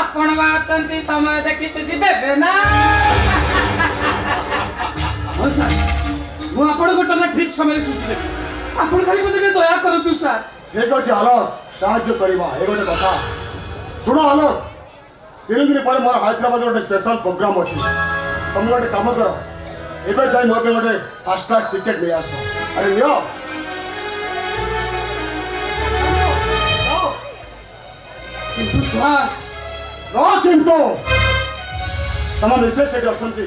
आपण बाचंती समय देखि सुझी देबे ना हां सर मु आपण गोटना ठीक समय सुझी देबे आपण खाली मते दया करतु सर ठीक अछि आलोक साहाय्य करबा ए गोटे कथा सुनो आलोक 3 दिन पर मोर हैदराबाद गोटे स्पेशल प्रोग्राम अछि तुम गोटे काम करो एबे जाई मोर पे गोटे फास्ट ट्रैक टिकट ले आसो अरे लियो किंतु सर नो किंतु तम मिसेस से अछंती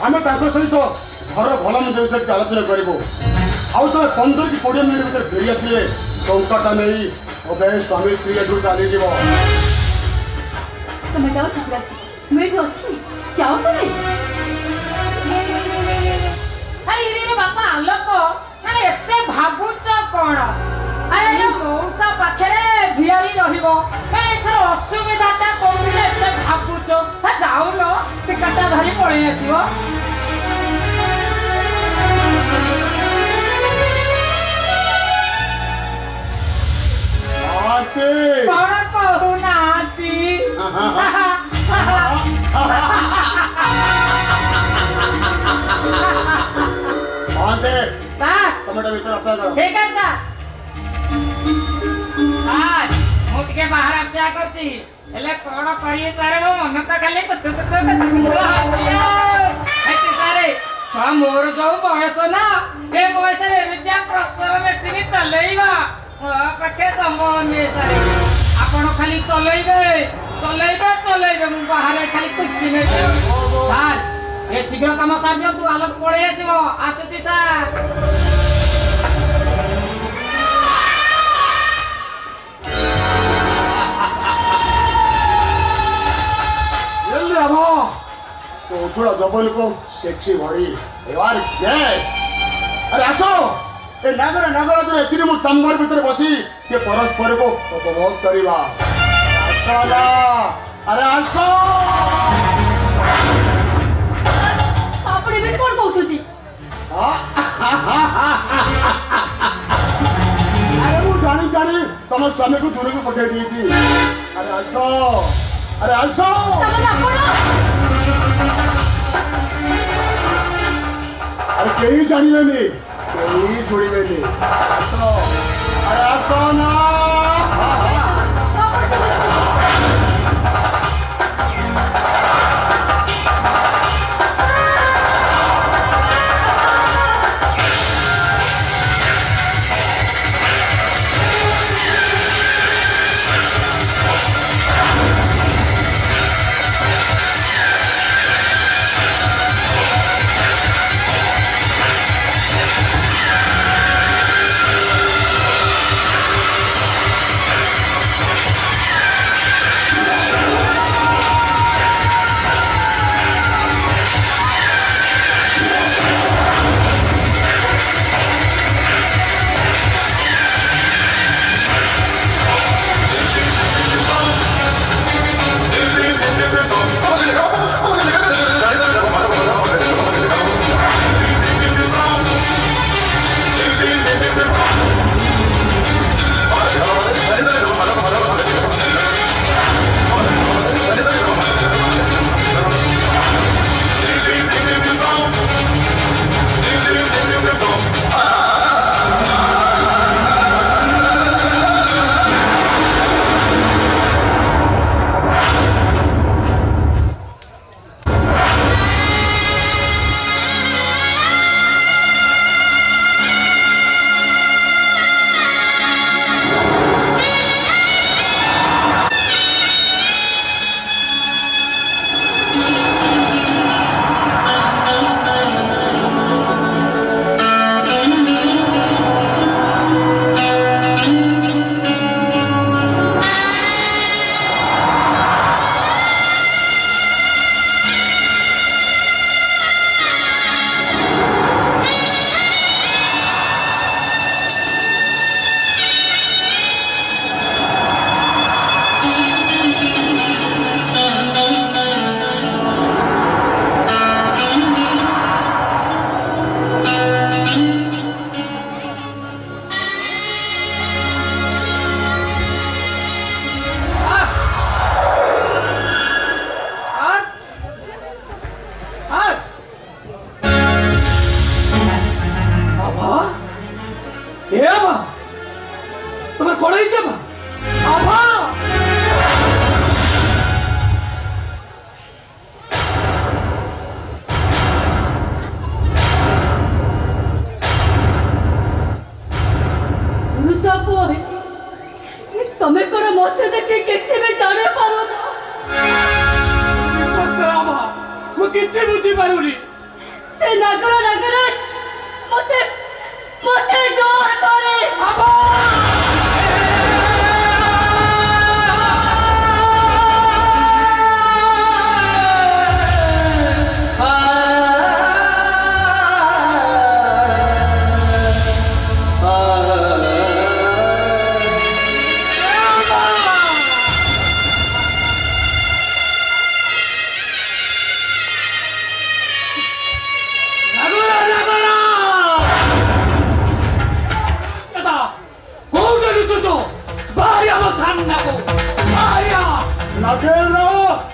आमे ताको सहित घर भल मंद विषय आलोचना करबो आउ तो 15 की 20 मिनिट विषय फेरी आसिले टंकाटा नहीं ओबे स्वामी स्त्री एठू चली जीवो तुम जाओ संग्रास मेठ अछि जाओ तुम अरे रे बापा आलोक अरे एते भागुच कोन अरे ये मौसा पाखरे झियारी रहिबो अरे एथर असुविधाटा कोन एते भागुच हा जाऊ न टिकटा धरी पळे आसीबो आते कोन कहू नाती आते सर टमाटो भीतर अपना करो ठीक है सर सर मु टिके बाहर अपेक्षा करछि हेले कोन करिए सर मो मन त खाली कुतु सारे छा मोर जो बयस ना ए बयस रे विद्या प्रसर मेसिन चलेइबा पाखे संभव नहीं सारे आपण खाली चलेइबे मु बाहर खाली खुशी में सर ए शीघ्र काम साध्य तू आलोक पळे आसीबो आसुति सर जल्दी आओ तो थोड़ा डबल को सेक्सी बॉडी यार ये अरे आसो ए नागर तो एतिरे मु चम्बर भीतर बसी के परस्पर को उपभोग करिवा आसो ना अरे आसो आपणे भी कोन कहउछथि अरे मु जानी तुम स्वामी को दूर को पठे दीची अरे आसो तमन आपण अरे कहीं जानिबेनी कहीं सुनिबेनी आसो अरे आसो ना କଳେଇ ଯିବା ଆଭା तुम्हें कौन मत देखे किसी भी जाने पारो ना विश्वास कर आभा मैं किसी बुझी पारुनी से नगराज मते मते जोर करे आभा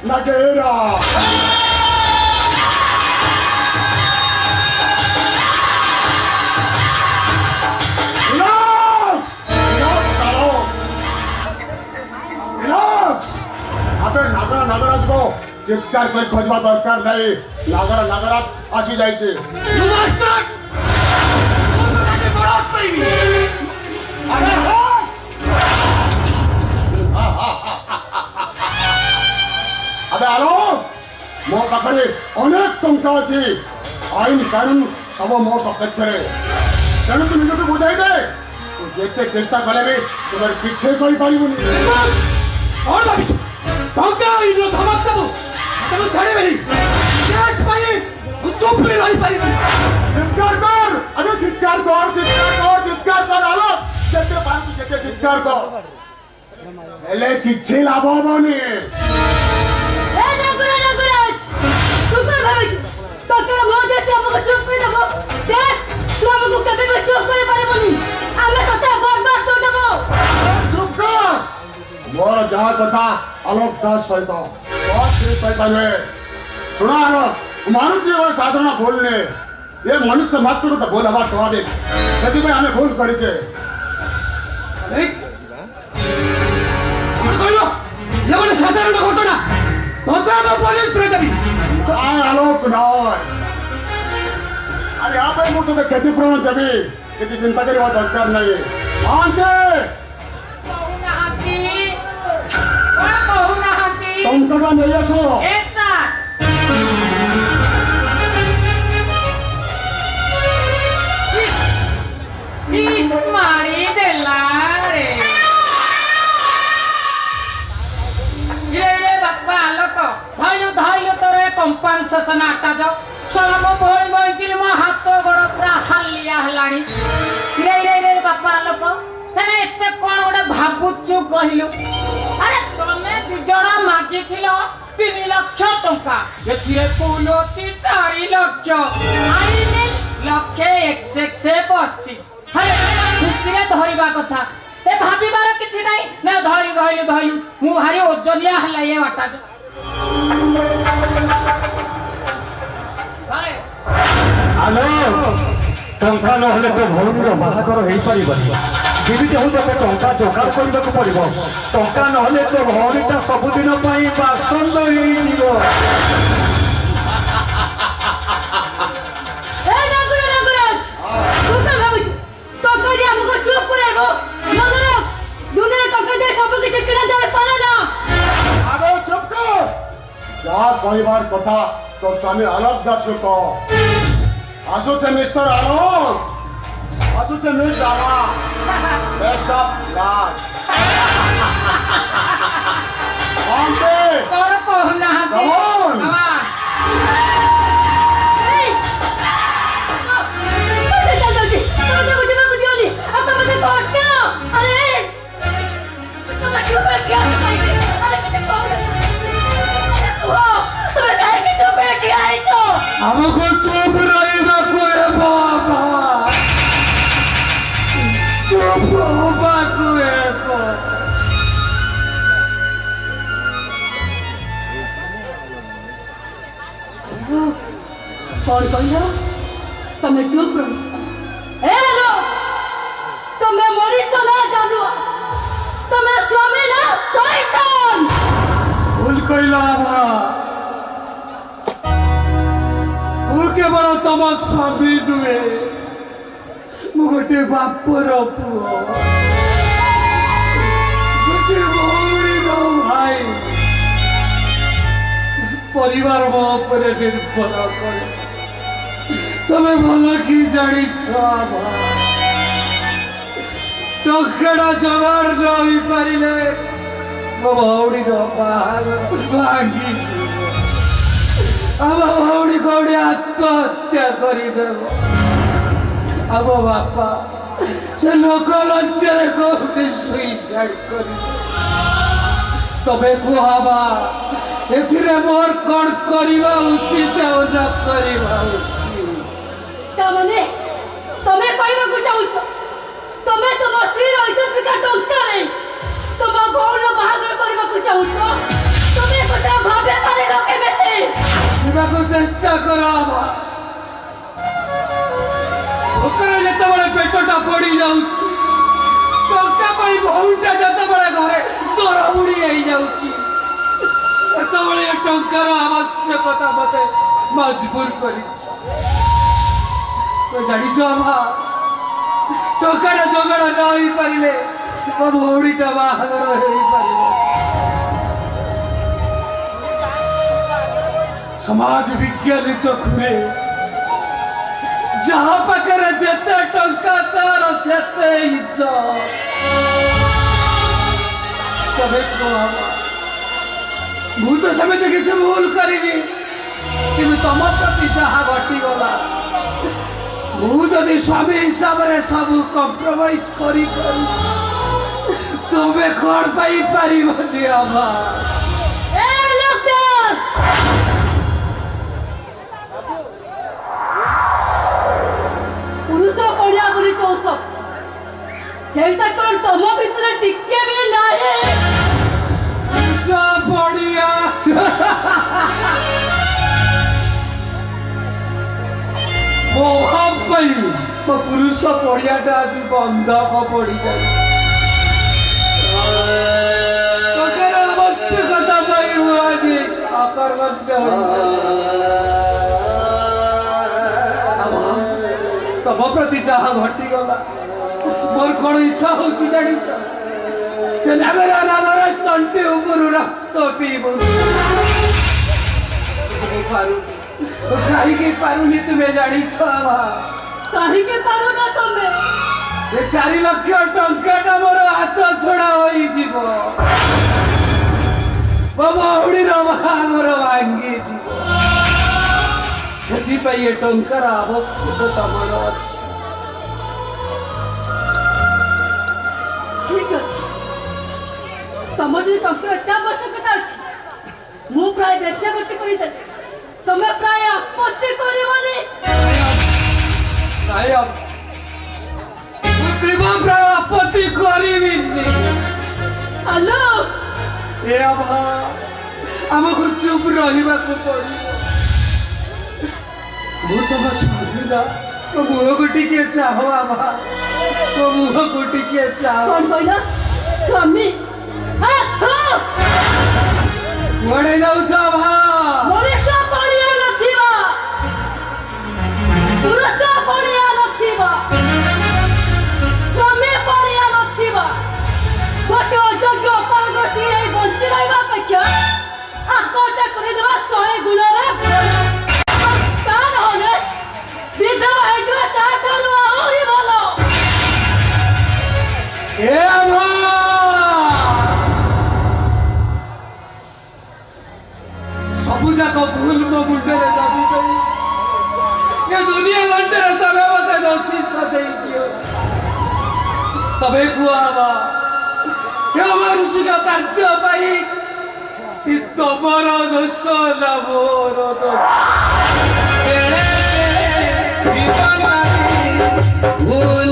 Nagera! Relax! Relax, Salo! Relax! अबे नागराज को चित्कार कोई खोजवा दरकार नहीं नागराज आसी जाइए You bastard! तू तो बड़ा सही अरे हो अबे आलो मो पाखरे अनेक टंका अछि आईन कानून सब मो सब्जेक्ट करे तेणु तू निजके बुझाई दे तू जेते चेष्टा कले भी तुमर किछे कहि पारिबुनी और भाभी टंका इनो धमक दबो तब छाड़े बेली केस पाई चुप नहीं रही पारिबुनी चित्कार कर आलो जेते पांच जेते चित्कार कर हेले किछे लाभ होबनी ए नगराज तू कर भाई तो के मो देते हमको चुप कर देबो देख तू हमको कभी भी चुप करे पारिबोनी आमे तते बर्बाद कर देबो चुप कर मोर जहां कथा आलोक दास सहित बहुत सहित ने सुना मानुष जीवन साधारण बोलने ये मनुष्य मात्र तो बोल हवा स्वाभाविक यदि में हमें भूल करी छे ये बोले साधारण घटना तो पुलिस रे जबी आलोक नय अरे आप ही मुझे क्षतिपूरण देवी किसी चिंता करने दरकार नहीं आंटे तुम टका नहीं आसो इस मारी देला रे ये बापा लोक धइलु तोरे कंपनसेशन आटा जाओ सब भई भई कि मो हाथ गोड़ पूरा हालिया हलाणी रे बापा लोक तने एते कोन ओडे भाबुचु कहिलु अरे तमे दिजणा मागिथिलो 3 लाख टंका एथिरे पुलो छि 4 लाख आइने लक्षे 125 अरे खुशी रे धरिबा कथा ए भाबिबार किछि नाही ना धइलु मु भारी ओजनिया हला ये वाटा अरे आलो टंका नहले तो भौनीर बाहागर हेई परिबनी जेमिति हो तो टंका जोगाड़ करबाक पड़िबो टंका नहले तो भौनीटा सबुदिन पई बासंद हेई दिबो ए नगराज तू कर भाई तो करी हमको चुप कराइबो नगराज दुनिया टका दे सब के किना जाय पारे ना अबे चुप कर जा परिवार कथा तो स्वामी आलोक दास को कह आसु से मिस्टर आलोक आसु से मिस आवा बेस्ट ऑफ लक आंटे कौन कहना कौन ए मुझे जल्दी मुझे मत दियोनी अब तो मुझे कोट क्या अरे तो मैं क्यों बैठ गया अरे कितने कौन तो मैं के चुप बैठ गया है तो हमको चुप रहिबा कोए बाबा चुप होबा कोए को कौन कहलो तुम्हें चुप रहो ए लो तुम्हें मरीज तो ना जानू କହିଲା ମା ମୁଁ କେବଳ ତମ ସ୍ୱାମୀ ନୁହେଁ ମୁଁ ଗୋଟେ ବାପର ପୁଅ ଗୋଟେ ଭଉଣୀର ଭାଇ ପରିବାର ମୋ ଉପରେ ନିର୍ଭର କରେ ତମେ ଭଲ କି ଜାଣିଛ ମା ଟଙ୍କାଟା ଯୋଗାଡ଼ ନ ହୋଇପାରିଲେ ମୋ ଭଉଣୀର ବାହାଘର ଭାଙ୍ଗିଯିବ ଆମ ଭଉଣୀ କୋଉଠି ଆତ୍ମହତ୍ୟା କରିଦେବ ଆମ ବାପା ସେ ଲୋକ ଲଜ୍ଜାରେ କୋଉଠି ସୁଇସାଇଡ୍ କରିବ ତମେ କୁହ ମା ଏଥିରେ ମୋର କ'ଣ କରିବା ଉଚିତ ଆଉ ନ କରିବା ଉଚିତ ତାମାନେ ତମେ କହିବାକୁ ଚାହୁଁଛ ତମେ ତମ ସ୍ତ୍ରୀର ଇଜ୍ଜତ ଟଙ୍କାରେ ତମ ଭଉଣୀର ବାହାଘର କରିବାକୁ ଚାହୁଁଛ ତମେ କଥା ଭାବେ ପାରିଲ କେମିତି ଯିବାକୁ ଚେଷ୍ଟା କର ଭୋକରେ ଯେତେବେଳେ ପେଟଟା ପଡ଼ି ଯାଉଛି ଟଙ୍କା ପାଇଁ ଭଉଣୀଟା ଯେତେବେଳେ ଘରେ ଦରଉଡ଼ି ହେଇଯାଉଛି ସେତେବେଳେ ଏ ଟଙ୍କାର ଆବଶ୍ୟକତା ମତେ ମଜବୁର କରିଛି ତ ଜାଣିଛ ମା ଟଙ୍କାଟା ଯୋଗାଡ଼ ନ ହେଇପାରିଲେ ମୋ ଭଉଣୀଟା ବାହାଘର ହେଇପାରିବ समाज विज्ञान चक्षुरे जहाँ पाखे जेते टंका तार सेते तबे मु तो सेमती किसी भूल करी कि तुम प्रति जहाँ घटीगला मुझे स्वामी हिसाब से सब कम्प्रोमाइज करी तुम्हें कौन पाई पारिबनी आमा पुरुष पढ़िया बोली चौस सेटा कौन तुम भितर टिके भी नाही सब बढ़िया मोहब्बई मो पुरुष पड़ियाटा आज बंधक पड़ी जाए आवश्यकता आज अकर्मण्य तम प्रति जहाँ घटीगला मोर कौन इच्छा हो जानी से नगर नगर तंटी ऊपर रक्त पीबू कहीं पारुनी तुम्हें जानी कहीं पारु ना तुम्हें 4 लाख टंका मोर हाथ छड़ा हो भौणीर बाहागर भांगी से ये टंकार आवश्यकता मोर अच्छी ठीक अच्छे तुम जो टंका एत आवश्यकता अच्छी मु प्राय बेस्यावृत्ति कर तुम्हें प्राय आपत्ति करबनी प्राय आपत्ति करी हेलो आमको चुप रहा पड़ो तुम स्वामीना तो मुह को टिके चाह आमा तो मुह को टिके चाह कौन कहल स्वामी कुआड़े जाऊ मनुष्य पड़िया नथिबा पुरुष पड़िया नथिबा स्वामी पड़िया नथिबा गोटे अयोग्य अपारगति एई बंची रहबा अपेक्षा आत्महत्या कर देबा 100 गुणरे ता नहले विधवा हेजवा ताठलो आहुरी भलो ए आमा सबू जाक भूल मो मुंडे दाबी गई ये दुनिया घंटे तबे मत दोषी सजाई दियो तबे कुआवा ये मनुष्य का कार्य पाई कि तुमर दोष न मोर दोष जीवन भूल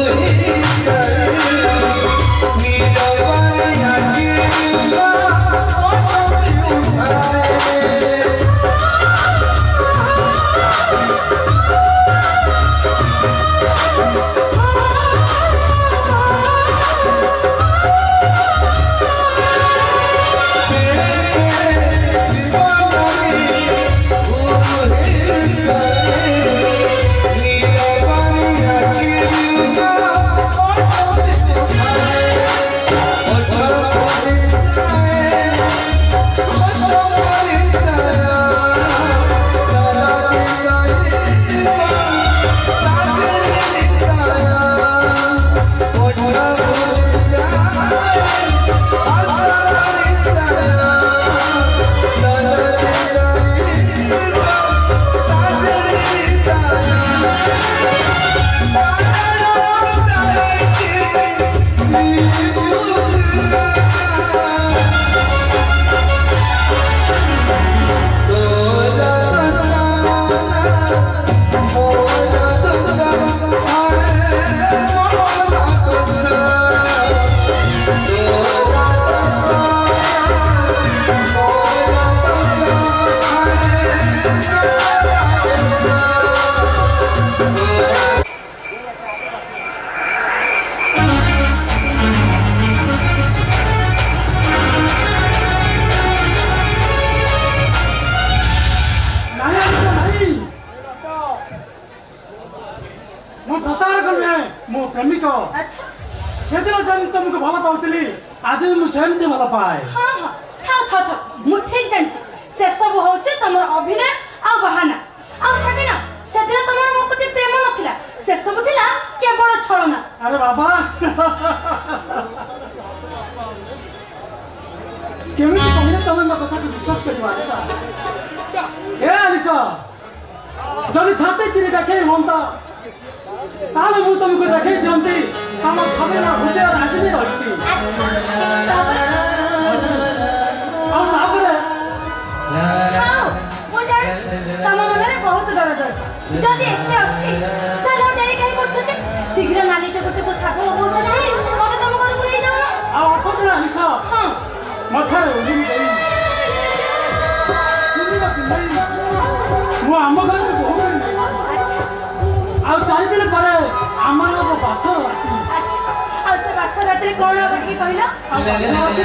पाउଥିଲି आज मु सेमती भल पाए हाँ हाँ था मु ठीक जानछि से सब होचे तमर अभिनय आ बहाना आ सेदिन तमर मो प्रति प्रेम नथिला से सब थिला केवल छलना। अरे बाबा केमिति कहिले तमे म कथा को विश्वास करबा ए आलिसा जदि छाते तिरे देखे होंता ताले मु तुमको देखे दियंती हम छबे ना होते राजी नहीं रहछि। और तापरे हां मु जान तम मन रे बहुत दर्द अछि जदि एते अछि ताले डेरी कहि करछते शीघ्र नालीटे गोटे को सागो होछ नाही मते तम घर को ले जाओ आ अपदर आलिसा हां मथा ओली गई सुनी ना पिंडई मु आम घर को बहु नहीं आ 4 दिन परे हमर को बास राती अच्छा आ से बास रात्री कोन बटकी कहिला आ बास राती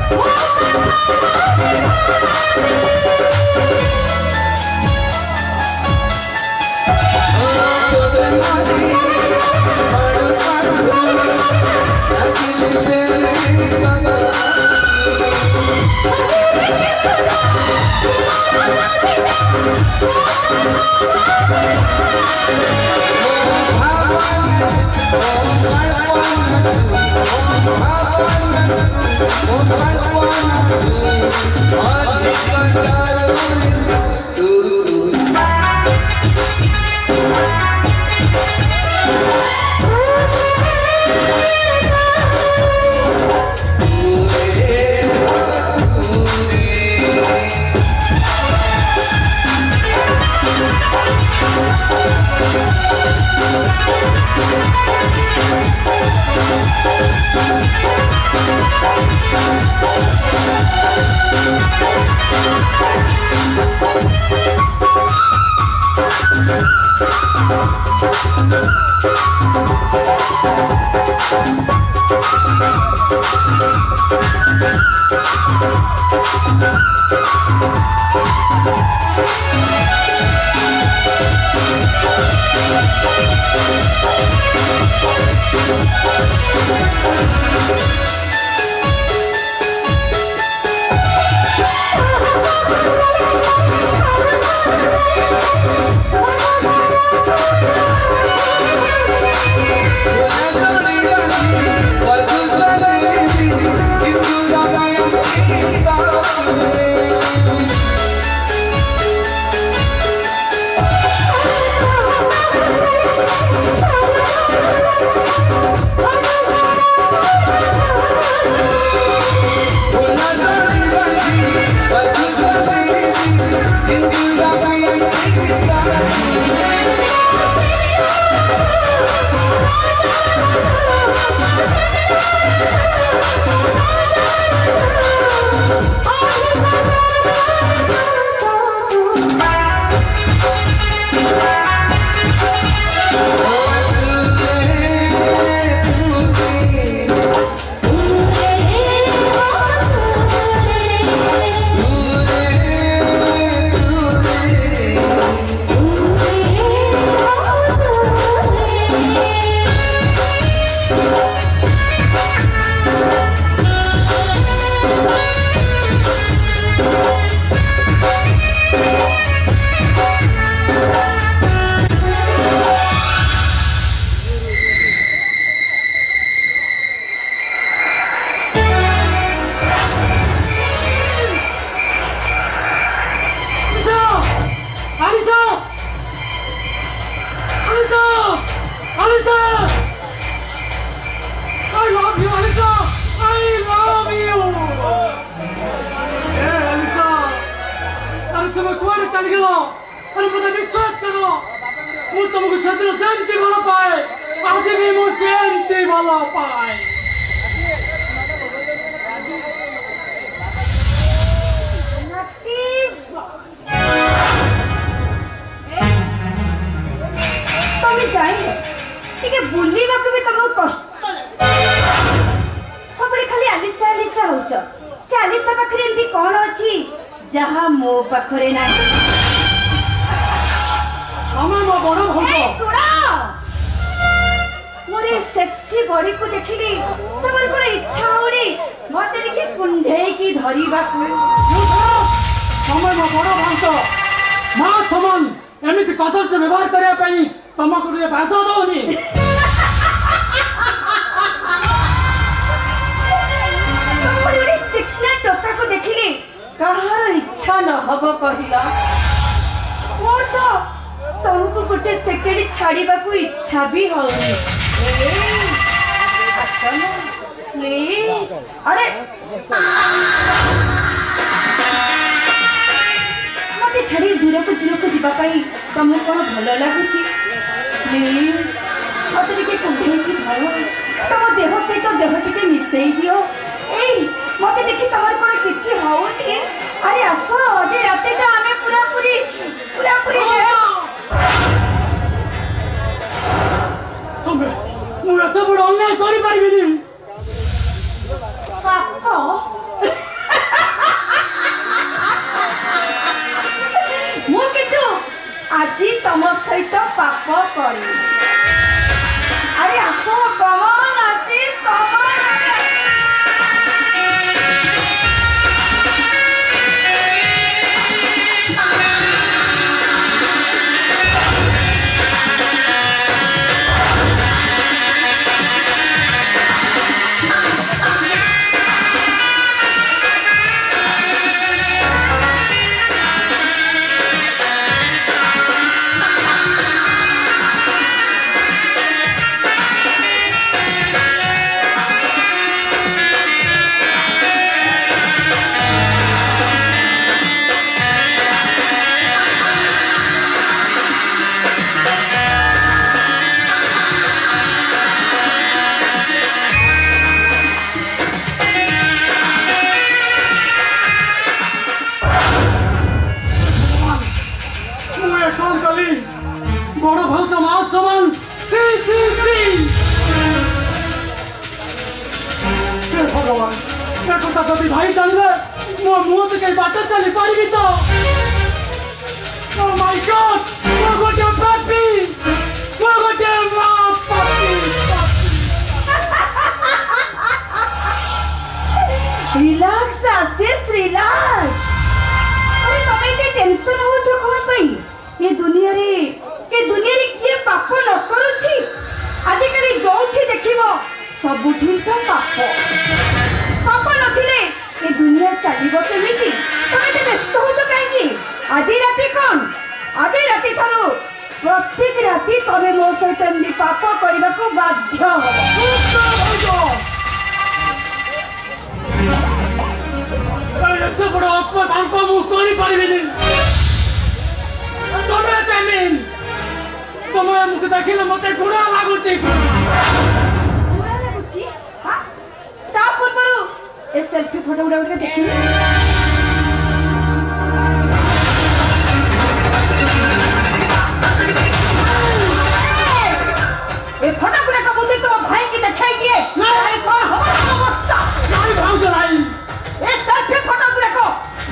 Oh पाप करने को बाध्य हो। ଏତେ ବଡ଼ ଅପମାନ ମୁଁ କରିପାରିବିନି। ତମେ ଜାମିନ ତମେ ଆମକୁ ଦେଖିଲେ ମତେ ଘୃଣା ଲାଗୁଛି। ତା ପୂର୍ବରୁ ଏ ସେଲ୍ଫି ଫଟୋ ଗୁଡ଼ା ଟିକେ ଦେଖିବି। ଏ ଫଟୋ ଗୁଡ଼ାକ ବୁଝି ତୁମ ଭାଇକି ଦେଖାଇ ଦିଏ। କଣ ହବ ଅବସ୍ଥା? ନାଇଁ ଭାଉଜ ନାଇଁ। ଏ ସେଲ୍ଫି ଫଟୋ ଗୁଡ଼ାକ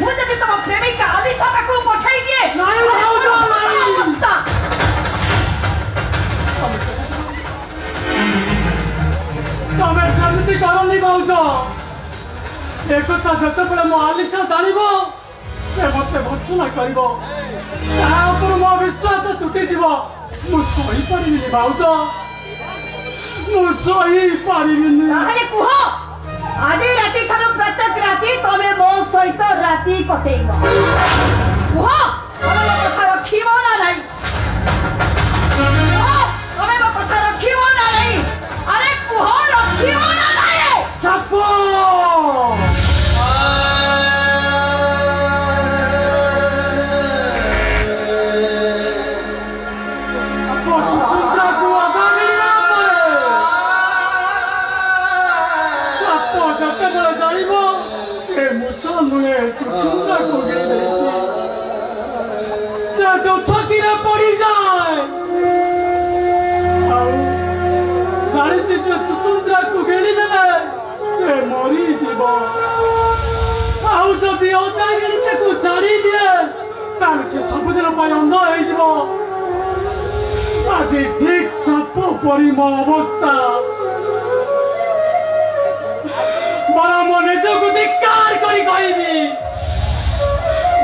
ମୁଁ ଯଦି ତମ ପ୍ରେମିକା ଆଲିସା ପାଖକୁ ପଠାଇ ଦିଏ। ନାଇଁ ଭାଉଜ ନାଇଁ। ଅବସ୍ଥା ତମେ ସେମିତି କରନି ଭାଉଜ। ଏକଥା ଯେତେବେଳେ ମୋ ଆଲିସା ଜାଣିବ ସେ ମତେ ଭର୍ତ୍ସନା କରିବ। ତା ଉପରୁ ମୋ ବିଶ୍ୱାସ ତୁଟିଯିବ। ମୁଁ ସହିପାରିବିନି ଭାଉଜ। ମୁଁ ସହିପାରିବିନି। ତାହେଲେ କୁହ ଆଜି ରାତି ଠାରୁ ପ୍ରତ୍ୟେକ ରାତି ତମେ ମୋ ସହିତ ରାତି କଟେଇବ। କୁହ ତମେ ମୋ କଥା ରଖିବ ନା ନାହିଁ? ତମେ ମୋ କଥା ରଖିବ ନା ନାହିଁ? ଆରେ କୁହ ରଖିବ ନା ନାହିଁ? ସାପ ଚୁଚୁନ୍ଦ୍ରାକୁ ଅଧା ମିଳିଲା ପରେ ସାପ ଯେତେବେଳେ ଜାଣିବ ସେ ମୂଷ ନୁହେଁ ଚୁଚୁନ୍ଦ୍ରାକୁ ଗିଳି ଦେଇଛି ସେ ଛକିରେ ପଡ଼ିଯାଏ। ଆଉ ଜାଣିଛି ସେ ଚୁଚୁନ୍ଦ୍ରାକୁ ଗିଳିଦେଲେ ସେ ମରିଯିବ। ଆଉ ଯଦି ଅଧା ଗିଳି ତାକୁ ଛାଡ଼ି ଦିଏ ତାହେଲେ ସେ ସବୁଦିନ ପାଇଁ ଅନ୍ଧ ହେଇଯିବ। ଆଜି ଠିକ ସାପ ପରି ମୋ ଅବସ୍ଥା। ବରଂ ମୋ ନିଜକୁ ଧିକ୍କାର କରି କହିବି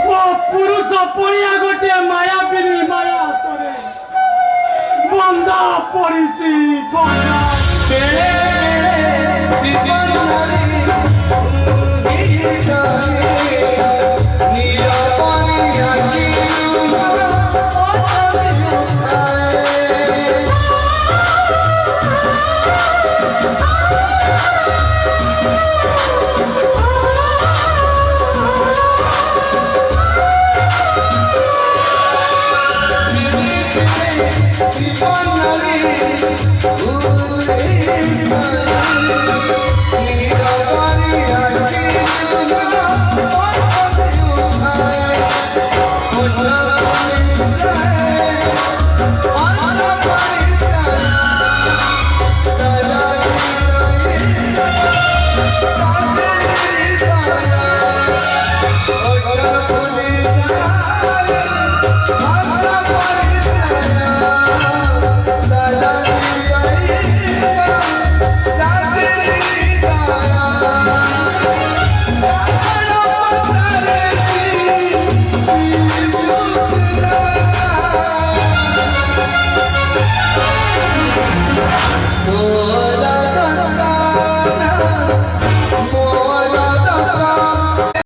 ମୋ ପୁରୁଷ ପଣିଆ ଗୋଟିଏ ମାୟାବିନୀ ମାୟା ହାତରେ ବନ୍ଧା ପଡ଼ିଛି। ବନ୍ଧା Oh